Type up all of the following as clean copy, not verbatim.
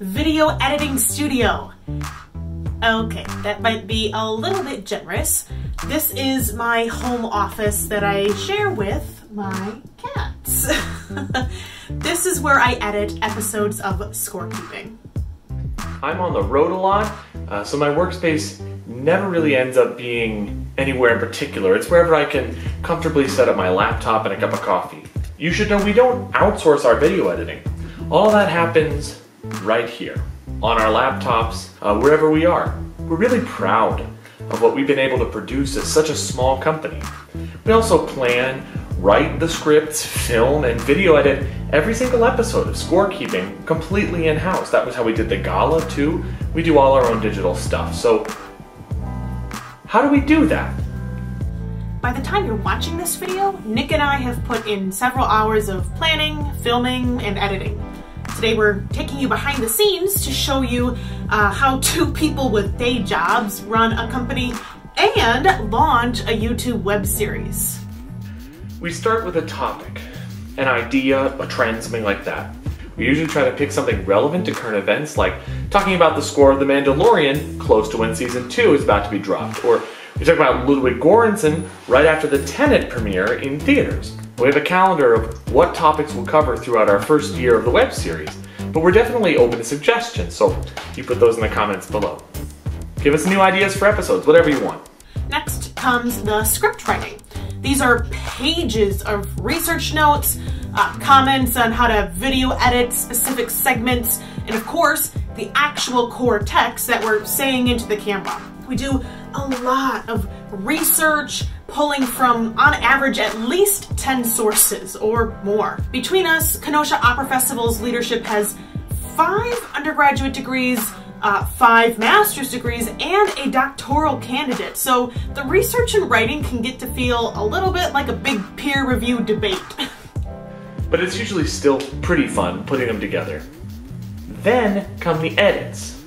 video editing studio. Okay, that might be a little bit generous. This is my home office that I share with my cats. This is where I edit episodes of Scorekeeping. I'm on the road a lot, so my workspace never really ends up being anywhere in particular. It's wherever I can comfortably set up my laptop and a cup of coffee. You should know we don't outsource our video editing. All that happens right here, on our laptops, wherever we are. We're really proud of what we've been able to produce as such a small company. We also plan, write the scripts, film, and video edit every single episode of Scorekeeping completely in-house. That was how we did the Gala too. We do all our own digital stuff. So how do we do that? By the time you're watching this video, Nick and I have put in several hours of planning, filming, and editing. Today we're taking you behind the scenes to show you how two people with day jobs run a company and launch a YouTube web series. We start with a topic, an idea, a trend, something like that. We usually try to pick something relevant to current events, like talking about the score of The Mandalorian close to when season 2 is about to be dropped, or we talk about Ludwig Göransson right after the Tenet premiere in theaters. We have a calendar of what topics we'll cover throughout our first year of the web series, but we're definitely open to suggestions, so you put those in the comments below. Give us new ideas for episodes, whatever you want. Next comes the script writing. These are pages of research notes, comments on how to video edit specific segments, and of course, the actual core text that we're saying into the camera. We do a lot of research, pulling from, on average, at least 10 sources or more. Between us, Kenosha Opera Festival's leadership has 5 undergraduate degrees, 5 master's degrees, and a doctoral candidate. So the research and writing can get to feel a little bit like a big peer review debate. But it's usually still pretty fun putting them together. Then come the edits.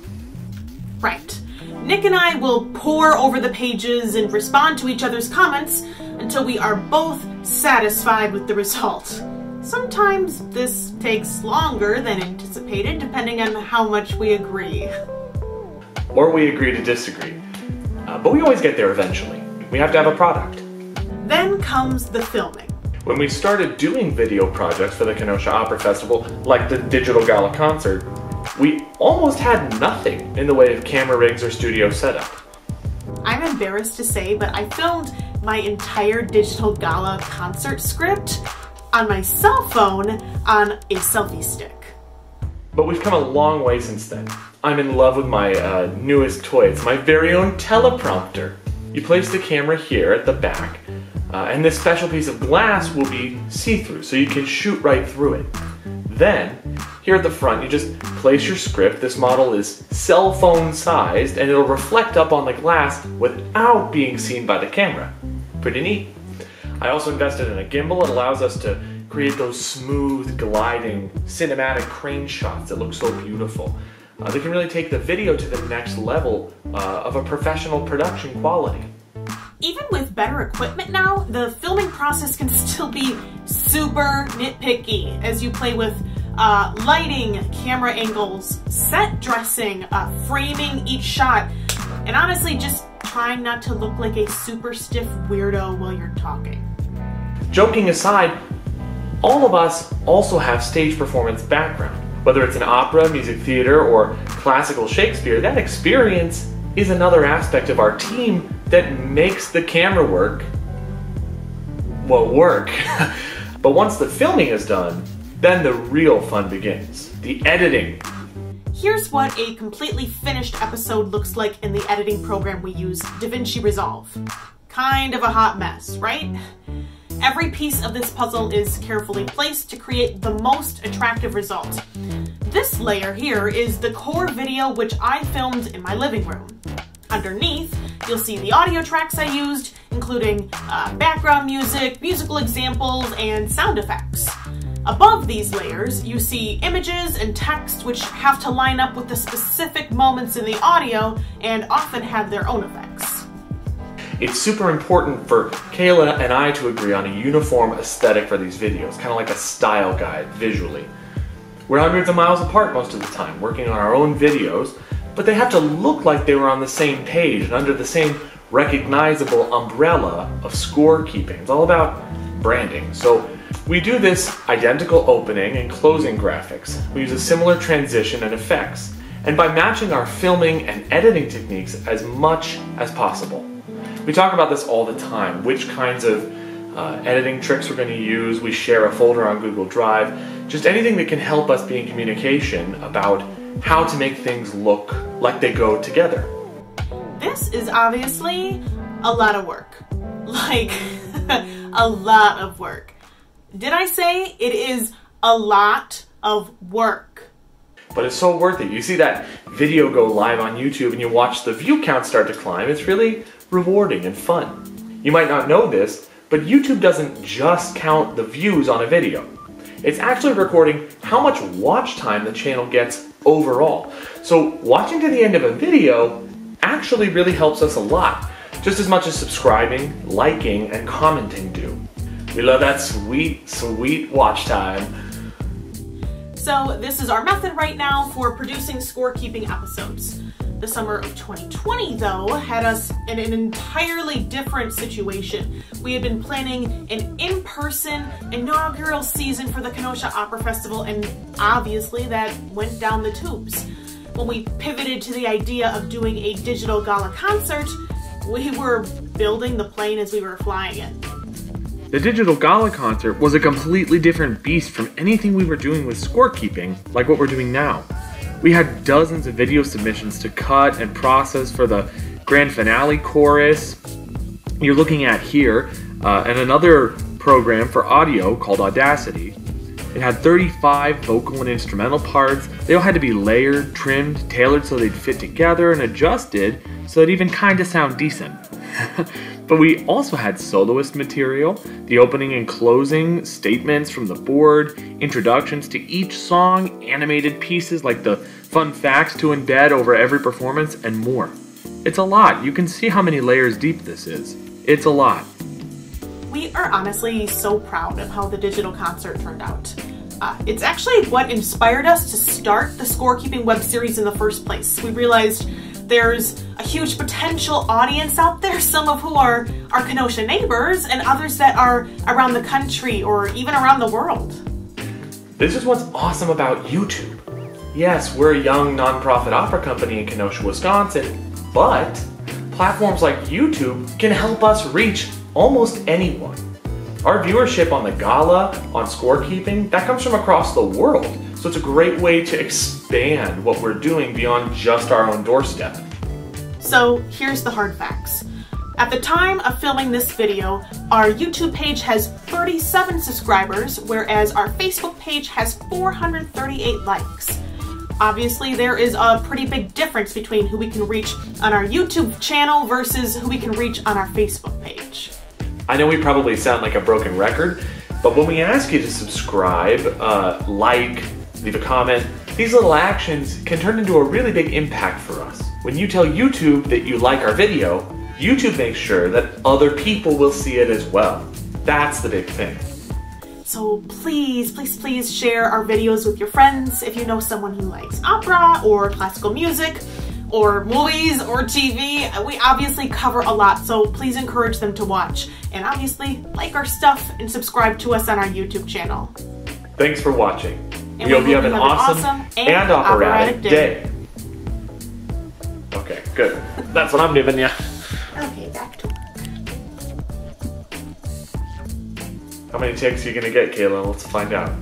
Right. Nick and I will pore over the pages and respond to each other's comments until we are both satisfied with the result. Sometimes this takes longer than anticipated, depending on how much we agree. Or we agree to disagree. But we always get there eventually. We have to have a product. Then comes the filming. When we started doing video projects for the Kenosha Opera Festival, like the Digital Gala concert, we almost had nothing in the way of camera rigs or studio setup. I'm embarrassed to say, but I filmed my entire Digital Gala concert script on my cell phone on a selfie stick. But we've come a long way since then. I'm in love with my newest toy. It's my very own teleprompter. You place the camera here at the back, and this special piece of glass will be see-through, so you can shoot right through it. Then, here at the front, you just place your script. This model is cell phone sized, and it'll reflect up on the glass without being seen by the camera. Pretty neat. I also invested in a gimbal. It allows us to create those smooth, gliding, cinematic crane shots that look so beautiful. They can really take the video to the next level of a professional production quality. Even with better equipment now, the filming process can still be super nitpicky as you play with lighting, camera angles, set dressing, framing each shot, and honestly just trying not to look like a super stiff weirdo while you're talking. Joking aside, all of us also have stage performance background. Whether it's an opera, music theater, or classical Shakespeare, that experience is another aspect of our team that makes the camera work. But once the filming is done, then the real fun begins. The editing. Here's what a completely finished episode looks like in the editing program we use, DaVinci Resolve. Kind of a hot mess, right? Every piece of this puzzle is carefully placed to create the most attractive result. This layer here is the core video which I filmed in my living room. Underneath, you'll see the audio tracks I used, including background music, musical examples, and sound effects. Above these layers, you see images and text which have to line up with the specific moments in the audio and often have their own effects. It's super important for Kayla and I to agree on a uniform aesthetic for these videos, kind of like a style guide visually. We're hundreds of miles apart most of the time, working on our own videos, but they have to look like they were on the same page and under the same recognizable umbrella of scorekeeping. It's all about branding. So we do this identical opening and closing graphics. We use a similar transition and effects, and by matching our filming and editing techniques as much as possible. We talk about this all the time, which kinds of editing tricks we're going to use. We share a folder on Google Drive, just anything that can help us be in communication about how to make things look like they go together. This is obviously a lot of work. Like, a lot of work. Did I say it is a lot of work? But it's so worth it. You see that video go live on YouTube and you watch the view count start to climb. It's really rewarding and fun. You might not know this, but YouTube doesn't just count the views on a video. It's actually recording how much watch time the channel gets overall. So watching to the end of a video actually really helps us a lot, just as much as subscribing, liking, and commenting do. We love that sweet, sweet watch time. So this is our method right now for producing scorekeeping episodes. The summer of 2020, though, had us in an entirely different situation. We had been planning an in-person inaugural season for the Kenosha Opera Festival, and obviously that went down the tubes. When we pivoted to the idea of doing a digital gala concert, we were building the plane as we were flying it. The digital gala concert was a completely different beast from anything we were doing with scorekeeping, like what we're doing now. We had dozens of video submissions to cut and process for the grand finale chorus you're looking at here, and another program for audio called Audacity. It had 35 vocal and instrumental parts. They all had to be layered, trimmed, tailored so they'd fit together, and adjusted so they'd even kind of sound decent. But we also had soloist material, the opening and closing statements from the board, introductions to each song, animated pieces like the fun facts to embed over every performance, and more. It's a lot. You can see how many layers deep this is. It's a lot. We are honestly so proud of how the digital concert turned out. It's actually what inspired us to start the scorekeeping web series in the first place. We realized there's a huge potential audience out there, some of who are our Kenosha neighbors and others that are around the country or even around the world. This is what's awesome about YouTube. Yes, we're a young nonprofit opera company in Kenosha, Wisconsin, but platforms like YouTube can help us reach almost anyone. Our viewership on the Gala, on scorekeeping, that comes from across the world. So it's a great way to expand what we're doing beyond just our own doorstep. So here's the hard facts. At the time of filming this video, our YouTube page has 37 subscribers, whereas our Facebook page has 438 likes. Obviously, there is a pretty big difference between who we can reach on our YouTube channel versus who we can reach on our Facebook page. I know we probably sound like a broken record, but when we ask you to subscribe, like, leave a comment, these little actions can turn into a really big impact for us. When you tell YouTube that you like our video, YouTube makes sure that other people will see it as well. That's the big thing. So please, please, please share our videos with your friends if you know someone who likes opera or classical music or movies or TV. We obviously cover a lot, so please encourage them to watch. And obviously, like our stuff and subscribe to us on our YouTube channel. Thanks for watching. And we hope you have an awesome and operatic day. Okay, good. That's what I'm doing, yeah. Okay, back to work. How many takes are you gonna get, Kayla? Let's find out.